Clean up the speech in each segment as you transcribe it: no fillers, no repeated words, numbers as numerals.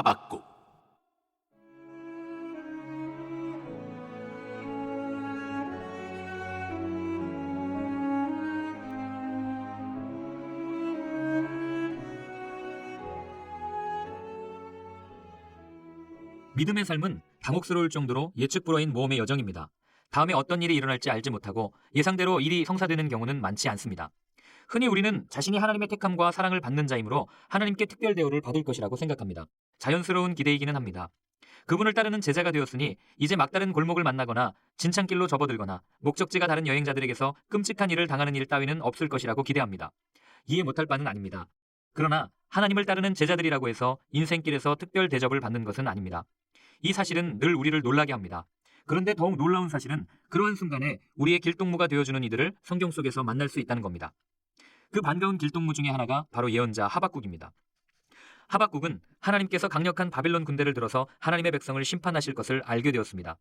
하박국. 믿음의 삶은 당혹스러울 정도로 예측 불허인 모험의 여정입니다. 다음에 어떤 일이 일어날지 알지 못하고 예상대로 일이 성사되는 경우는 많지 않습니다. 흔히 우리는 자신이 하나님의 택함과 사랑을 받는 자이므로 하나님께 특별 대우를 받을 것이라고 생각합니다. 자연스러운 기대이기는 합니다. 그분을 따르는 제자가 되었으니 이제 막다른 골목을 만나거나 진창길로 접어들거나 목적지가 다른 여행자들에게서 끔찍한 일을 당하는 일 따위는 없을 것이라고 기대합니다. 이해 못할 바는 아닙니다. 그러나 하나님을 따르는 제자들이라고 해서 인생길에서 특별 대접을 받는 것은 아닙니다. 이 사실은 늘 우리를 놀라게 합니다. 그런데 더욱 놀라운 사실은 그러한 순간에 우리의 길동무가 되어주는 이들을 성경 속에서 만날 수 있다는 겁니다. 그 반가운 길동무 중에 하나가 바로 예언자 하박국입니다. 하박국은 하나님께서 강력한 바빌론 군대를 들어서 하나님의 백성을 심판하실 것을 알게 되었습니다.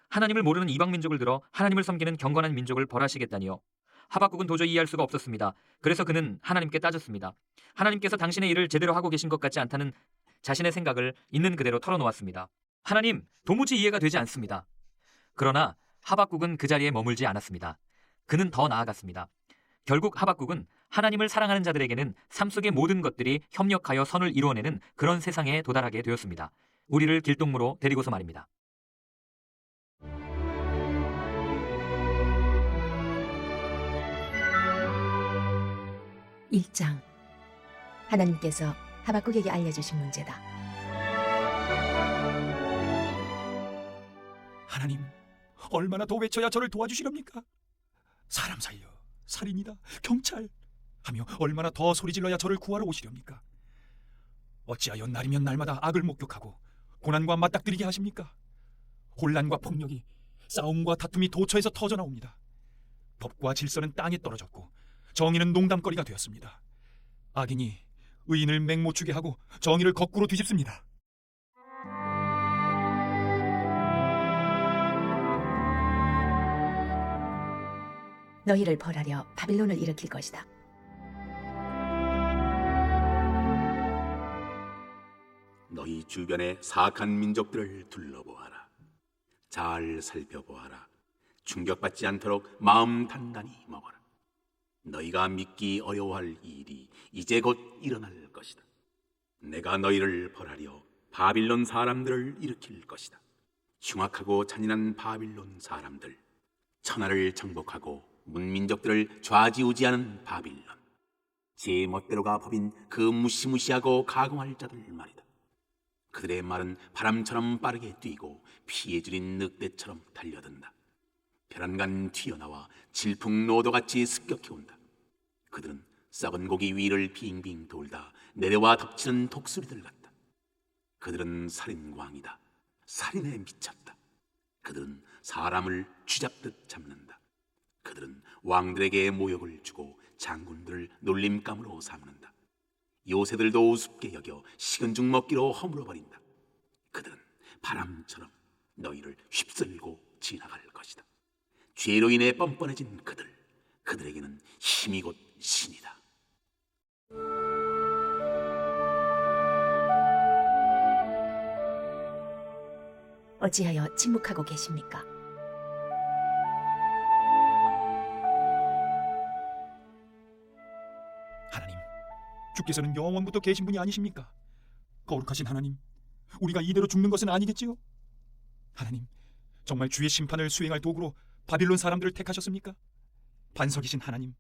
하나님을 모르는 이방 민족을 들어 하나님을 섬기는 경건한 민족을 벌하시겠다니요. 하박국은 도저히 이해할 수가 없었습니다. 그래서 그는 하나님께 따졌습니다. 하나님께서 당신의 일을 제대로 하고 계신 것 같지 않다는 자신의 생각을 있는 그대로 털어놓았습니다. 하나님, 도무지 이해가 되지 않습니다. 그러나 하박국은 그 자리에 머물지 않았습니다. 그는 더 나아갔습니다. 결국 하박국은 하나님을 사랑하는 자들에게는 삶 속의 모든 것들이 협력하여 선을 이루어내는 그런 세상에 도달하게 되었습니다. 우리를 길동무로 데리고서 말입니다. (1장) 하나님께서 하박국에게 알려주신 문제다. 하나님, 얼마나 더 외쳐야 저를 도와주시렵니까? 사람 살려, 살인이다, 경찰 하며 얼마나 더 소리질러야 저를 구하러 오시렵니까? 어찌하여 날이면 날마다 악을 목격하고 고난과 맞닥뜨리게 하십니까? 혼란과 폭력이, 싸움과 다툼이 도처에서 터져나옵니다. 법과 질서는 땅에 떨어졌고 정의는 농담거리가 되었습니다. 악인이 의인을 맹모추게 하고 정의를 거꾸로 뒤집습니다. 너희를 벌하려 바빌론을 일으킬 것이다. 너희 주변의 사악한 민족들을 둘러보아라. 잘 살펴보아라. 충격받지 않도록 마음 단단히 먹어라. 너희가 믿기 어려워할 일이 이제 곧 일어날 것이다. 내가 너희를 벌하려 바빌론 사람들을 일으킬 것이다. 흉악하고 잔인한 바빌론 사람들, 천하를 정복하고 문민족들을 좌지우지하는 바빌론, 제 멋대로가 법인 그 무시무시하고 가공할 자들 말이다. 그들의 말은 바람처럼 빠르게 뛰고 피에 줄인 늑대처럼 달려든다. 벼랑간 튀어나와 질풍노도같이 습격해온다. 그들은 썩은 고기 위를 빙빙 돌다 내려와 덮치는 독수리들 같다. 그들은 살인광이다. 살인에 미쳤다. 그들은 사람을 쥐잡듯 잡는다. 그들은 왕들에게 모욕을 주고 장군들을 놀림감으로 삼는다. 요새들도 우습게 여겨 식은 죽 먹기로 허물어버린다. 그들은 바람처럼 너희를 휩쓸고 지나갈 것이다. 죄로 인해 뻔뻔해진 그들에게는 힘이 곧 신이다. 어찌하여 침묵하고 계십니까? 하나님, 주께서는 영원부터 계신 분이 아니십니까? 거룩하신 하나님, 우리가 이대로 죽는 것은 아니겠지요? 하나님, 정말 주의 심판을 수행할 도구로 바빌론 사람들을 택하셨습니까? 반석이신 하나님,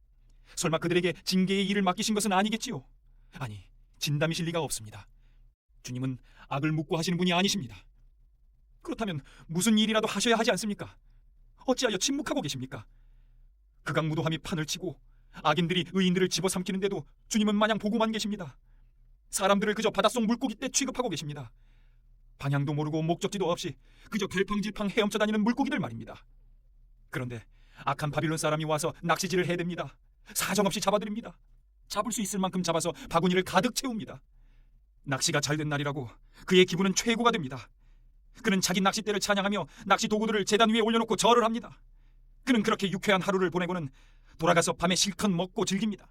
설마 그들에게 징계의 일을 맡기신 것은 아니겠지요? 아니, 진담이실 리가 없습니다. 주님은 악을 묵고 하시는 분이 아니십니다. 그렇다면 무슨 일이라도 하셔야 하지 않습니까? 어찌하여 침묵하고 계십니까? 극악무도함이 판을 치고 악인들이 의인들을 집어삼키는데도 주님은 마냥 보고만 계십니다. 사람들을 그저 바닷속 물고기 떼 취급하고 계십니다. 방향도 모르고 목적지도 없이 그저 갈팡질팡 헤엄쳐 다니는 물고기들 말입니다. 그런데 악한 바빌론 사람이 와서 낚시질을 해댑니다. 사정없이 잡아들입니다. 잡을 수 있을 만큼 잡아서 바구니를 가득 채웁니다. 낚시가 잘된 날이라고 그의 기분은 최고가 됩니다. 그는 자기 낚싯대를 찬양하며 낚시 도구들을 제단 위에 올려놓고 절을 합니다. 그는 그렇게 유쾌한 하루를 보내고는 돌아가서 밤에 실컷 먹고 즐깁니다.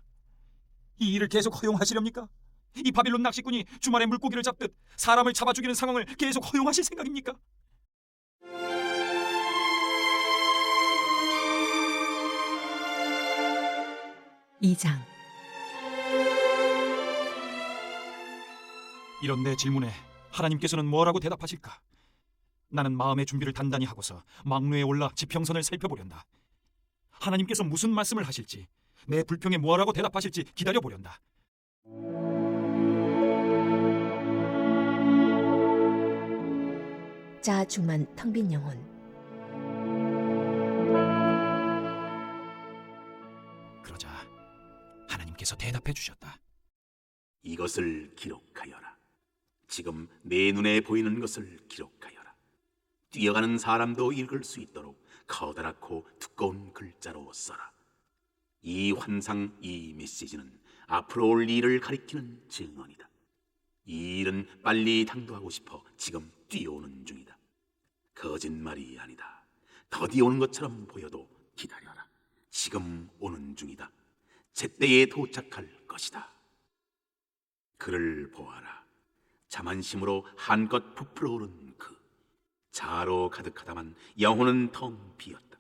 이 일을 계속 허용하시렵니까? 이 바빌론 낚시꾼이 주말에 물고기를 잡듯 사람을 잡아 죽이는 상황을 계속 허용하실 생각입니까? 이장 이런 내 질문에 하나님께서는 뭐라고 대답하실까? 나는 마음의 준비를 단단히 하고서 망루에 올라 지평선을 살펴보련다. 하나님께서 무슨 말씀을 하실지, 내 불평에 뭐라고 대답하실지 기다려보련다. 자중만 텅 빈 영혼. 그러자 하나님께서 대답해 주셨다. 이것을 기록하여라. 지금 내 눈에 보이는 것을 기록하여라. 뛰어가는 사람도 읽을 수 있도록 커다랗고 두꺼운 글자로 써라. 이 환상, 이 메시지는 앞으로 올 일을 가리키는 증언이다. 이 일은 빨리 당도하고 싶어 지금 뛰어오는 중이다. 거짓말이 아니다. 더디 오는 것처럼 보여도 기다려라. 지금 오는 중이다. 제때에 도착할 것이다. 그를 보아라. 자만심으로 한껏 부풀어 오른 그 자로 가득하다만 영혼은 텅 비었다.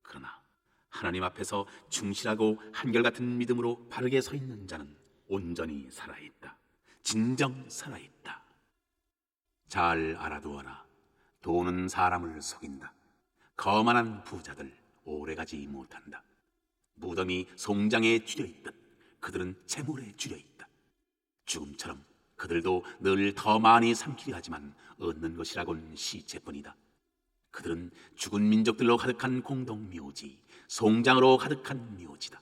그러나 하나님 앞에서 충실하고 한결같은 믿음으로 바르게 서 있는 자는 온전히 살아있다. 진정 살아있다. 잘 알아두어라. 돈은 사람을 속인다. 거만한 부자들 오래가지 못한다. 무덤이 송장에 쥐려있듯 그들은 재물에 쥐려있다. 죽음처럼 그들도 늘 더 많이 삼키려 하지만 얻는 것이라곤 시체뿐이다. 그들은 죽은 민족들로 가득한 공동묘지, 송장으로 가득한 묘지다.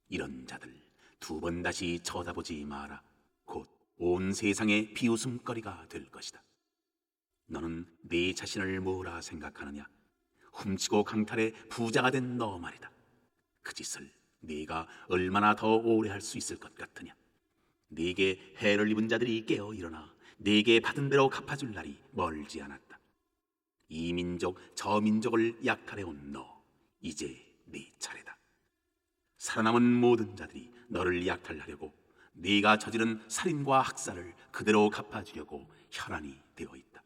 이런 자들 두 번 다시 쳐다보지 마라. 곧 온 세상의 비웃음거리가 될 것이다. 너는 네 자신을 뭐라 생각하느냐? 훔치고 강탈해 부자가 된 너 말이다. 그 짓을 네가 얼마나 더 오래 할 수 있을 것 같으냐? 네게 해를 입은 자들이 깨어 일어나 네게 받은 대로 갚아줄 날이 멀지 않았다. 이 민족 저 민족을 약탈해온 너, 이제 네 차례다. 살아남은 모든 자들이 너를 약탈하려고 네가 저지른 살인과 학살을 그대로 갚아주려고 혈안이 되어 있다.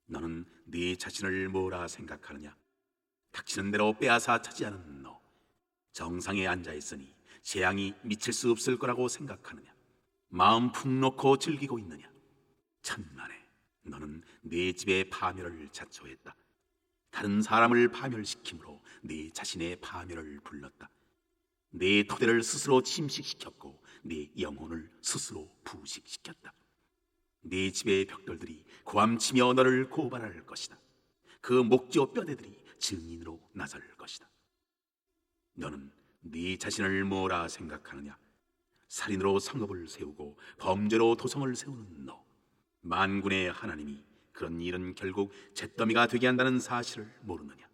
너는 네 자신을 뭐라 생각하느냐? 닥치는 대로 빼앗아 차지하는 너, 정상에 앉아있으니 재앙이 미칠 수 없을 거라고 생각하느냐? 마음 푹 놓고 즐기고 있느냐? 천만에 너는 네 집의 파멸을 자초했다. 다른 사람을 파멸시킴으로 네 자신의 파멸을 불렀다. 네 토대를 스스로 침식시켰고 네 영혼을 스스로 부식시켰다. 네 집의 벽돌들이 고함치며 너를 고발할 것이다. 그 목지어 뼈대들이 증인으로 나설 것이다. 너는 네 자신을 뭐라 생각하느냐? 살인으로 성읍을 세우고 범죄로 도성을 세우는 너, 만군의 하나님이 그런 일은 결국 잿더미가 되게 한다는 사실을 모르느냐?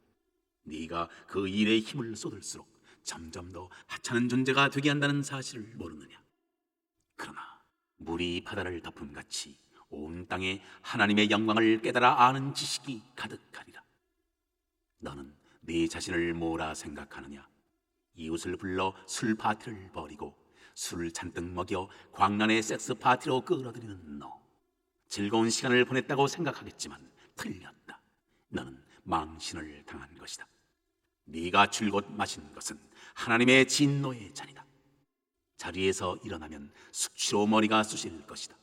네가 그 일에 힘을 쏟을수록 점점 더 하찮은 존재가 되게 한다는 사실을 모르느냐? 그러나 물이 바다를 덮음같이 온 땅에 하나님의 영광을 깨달아 아는 지식이 가득하리라. 너는 네 자신을 뭐라 생각하느냐? 이웃을 불러 술 파티를 벌이고 술을 잔뜩 먹여 광란의 섹스 파티로 끌어들이는 너, 즐거운 시간을 보냈다고 생각하겠지만 틀렸다. 너는 망신을 당한 것이다. 네가 줄곧 마신 것은 하나님의 진노의 잔이다. 자리에서 일어나면 숙취로 머리가 쑤실 것이다.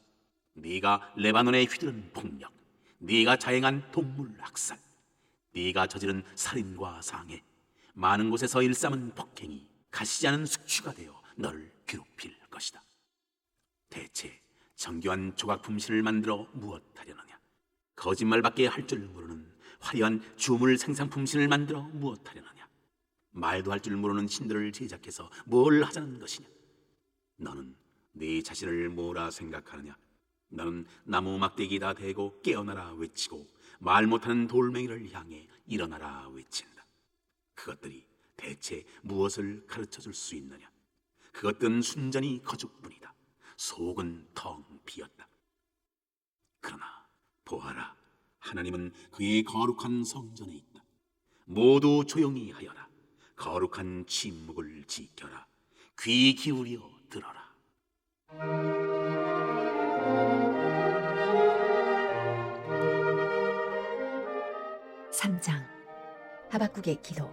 네가 레바논에 휘두른 폭력, 네가 자행한 동물 학살, 네가 저지른 살인과 상해, 많은 곳에서 일삼은 폭행이 가시지 않은 숙취가 되어 너를 괴롭힐 것이다. 대체 정교한 조각 품신을 만들어 무엇하려느냐? 거짓말밖에 할 줄 모르는 화려한 주물 생산 품신을 만들어 무엇하려느냐? 말도 할 줄 모르는 신들을 제작해서 뭘 하자는 것이냐? 너는 네 자신을 뭐라 생각하느냐? 너는 나무 막대기에다 대고 깨어나라 외치고 말 못하는 돌멩이를 향해 일어나라 외친다. 그것들이 대체 무엇을 가르쳐 줄 수 있느냐? 그것들은 순전히 거죽뿐이다. 속은 텅 비었다. 그러나 보아라, 하나님은 그의 거룩한 성전에 있다. 모두 조용히 하여라. 거룩한 침묵을 지켜라. 귀 기울여 들어라. 3장 하박국의 기도.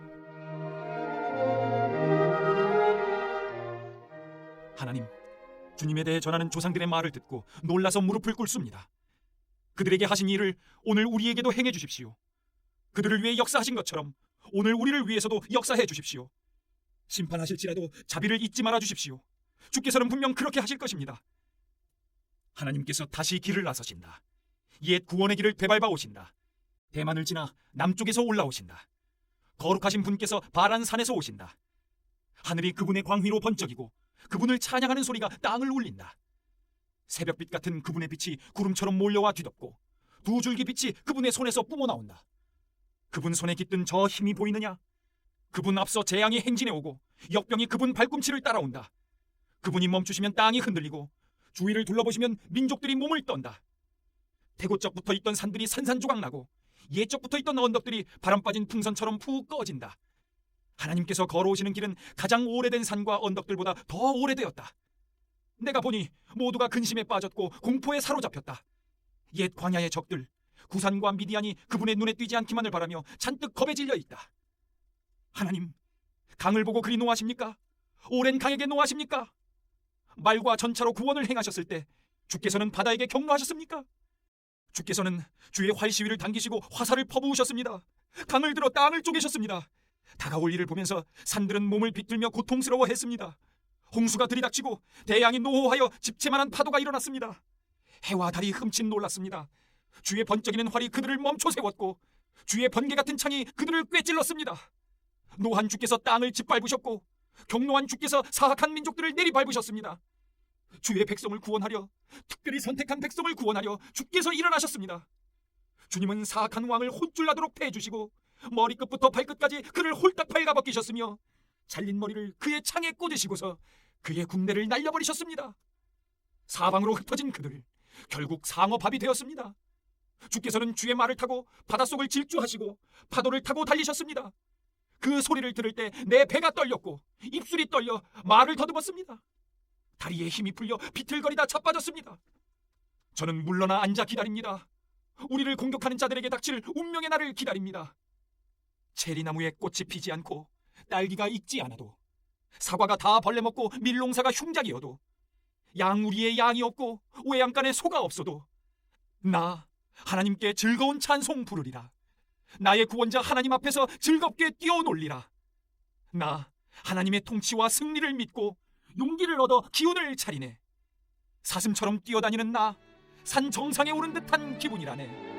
하나님, 주님에 대해 전하는 조상들의 말을 듣고 놀라서 무릎을 꿇습니다. 그들에게 하신 일을 오늘 우리에게도 행해 주십시오. 그들을 위해 역사하신 것처럼 오늘 우리를 위해서도 역사해 주십시오. 심판하실지라도 자비를 잊지 말아 주십시오. 주께서는 분명 그렇게 하실 것입니다. 하나님께서 다시 길을 나서신다. 옛 구원의 길을 되밟아 오신다. 대만을 지나 남쪽에서 올라오신다. 거룩하신 분께서 바란 산에서 오신다. 하늘이 그분의 광휘로 번쩍이고 그분을 찬양하는 소리가 땅을 울린다. 새벽빛 같은 그분의 빛이 구름처럼 몰려와 뒤덮고 두 줄기 빛이 그분의 손에서 뿜어나온다. 그분 손에 깃든 저 힘이 보이느냐? 그분 앞서 재앙이 행진해 오고 역병이 그분 발꿈치를 따라온다. 그분이 멈추시면 땅이 흔들리고 주위를 둘러보시면 민족들이 몸을 떤다. 대곳적 붙어있던 산들이 산산조각 나고 예적 붙어있던 언덕들이 바람 빠진 풍선처럼 푹 꺼진다. 하나님께서 걸어오시는 길은 가장 오래된 산과 언덕들보다 더 오래되었다. 내가 보니 모두가 근심에 빠졌고 공포에 사로잡혔다. 옛 광야의 적들 구산과 미디안이 그분의 눈에 띄지 않기만을 바라며 잔뜩 겁에 질려 있다. 하나님, 강을 보고 그리 노하십니까? 오랜 강에게 노하십니까? 말과 전차로 구원을 행하셨을 때 주께서는 바다에게 경노하셨습니까? 주께서는 주의 활시위를 당기시고 화살을 퍼부으셨습니다. 강을 들어 땅을 쪼개셨습니다. 다가올 일을 보면서 산들은 몸을 비틀며 고통스러워했습니다. 홍수가 들이닥치고 대양이 노호하여 집채만한 파도가 일어났습니다. 해와 달이 흠칫 놀랐습니다. 주의 번쩍이는 활이 그들을 멈춰 세웠고 주의 번개 같은 창이 그들을 꿰찔렀습니다. 노한 주께서 땅을 짓밟으셨고 경노한 주께서 사악한 민족들을 내리밟으셨습니다. 주의 백성을 구원하려, 특별히 선택한 백성을 구원하려 주께서 일어나셨습니다. 주님은 사악한 왕을 혼쭐나도록 패해주시고 머리끝부터 발끝까지 그를 홀딱 발가벗기셨으며 잘린 머리를 그의 창에 꽂으시고서 그의 군대를 날려버리셨습니다. 사방으로 흩어진 그들, 결국 상어밥이 되었습니다. 주께서는 주의 말을 타고 바닷속을 질주하시고 파도를 타고 달리셨습니다. 그 소리를 들을 때 내 배가 떨렸고 입술이 떨려 말을 더듬었습니다. 다리에 힘이 풀려 비틀거리다 자빠졌습니다. 저는 물러나 앉아 기다립니다. 우리를 공격하는 자들에게 닥칠 운명의 날을 기다립니다. 체리나무에 꽃이 피지 않고 딸기가 익지 않아도, 사과가 다 벌레 먹고 밀농사가 흉작이어도, 양우리에 양이 없고 외양간에 소가 없어도 나 하나님께 즐거운 찬송 부르리라. 나의 구원자 하나님 앞에서 즐겁게 뛰어놀리라. 나 하나님의 통치와 승리를 믿고 용기를 얻어 기운을 차리네. 사슴처럼 뛰어다니는 나, 산 정상에 오른 듯한 기분이라네.